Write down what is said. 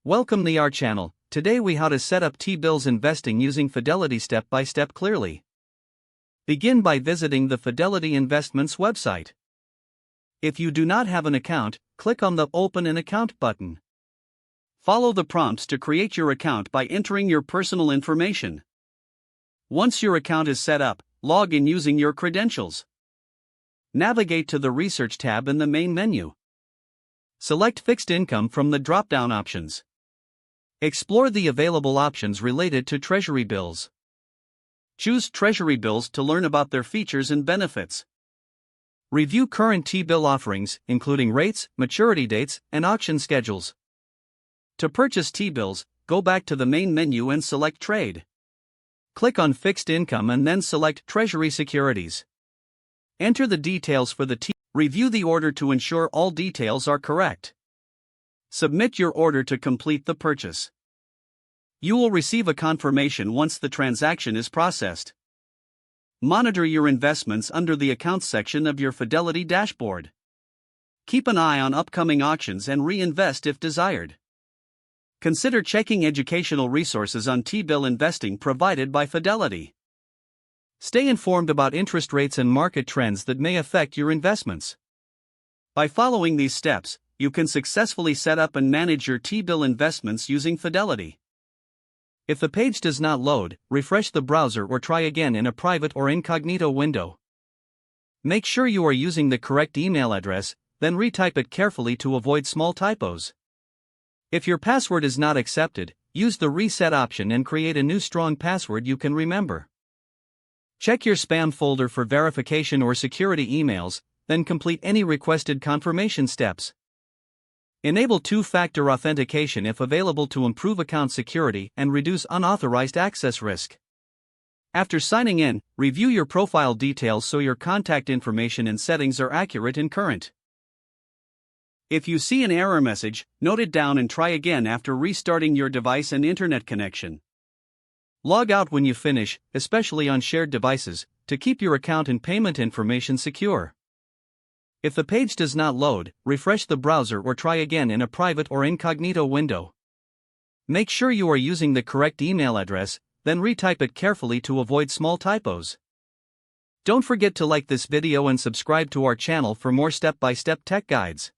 Welcome to our channel. Today we how to set up T-bills investing using Fidelity step by step clearly. Begin by visiting the Fidelity Investments website. If you do not have an account, click on the Open an Account button. Follow the prompts to create your account by entering your personal information. Once your account is set up, log in using your credentials. Navigate to the Research tab in the main menu. Select Fixed Income from the drop-down options. Explore the available options related to Treasury bills. Choose Treasury bills to learn about their features and benefits. Review current T-bill offerings, including rates, maturity dates, and auction schedules. To purchase T-bills, go back to the main menu and select Trade. Click on Fixed Income and then select Treasury Securities. Enter the details for the T-bill. Review the order to ensure all details are correct. Submit your order to complete the purchase. You will receive a confirmation once the transaction is processed. Monitor your investments under the Accounts section of your Fidelity dashboard. Keep an eye on upcoming auctions and reinvest if desired. Consider checking educational resources on T-bill investing provided by Fidelity. Stay informed about interest rates and market trends that may affect your investments. By following these steps, you can successfully set up and manage your T-bill investments using Fidelity. If the page does not load, refresh the browser or try again in a private or incognito window. Make sure you are using the correct email address, then retype it carefully to avoid small typos. If your password is not accepted, use the reset option and create a new strong password you can remember. Check your spam folder for verification or security emails, then complete any requested confirmation steps. Enable two-factor authentication if available to improve account security and reduce unauthorized access risk. After signing in, review your profile details so your contact information and settings are accurate and current. If you see an error message, note it down and try again after restarting your device and internet connection. Log out when you finish, especially on shared devices, to keep your account and payment information secure. If the page does not load, refresh the browser or try again in a private or incognito window. Make sure you are using the correct email address, then retype it carefully to avoid small typos. Don't forget to like this video and subscribe to our channel for more step-by-step tech guides.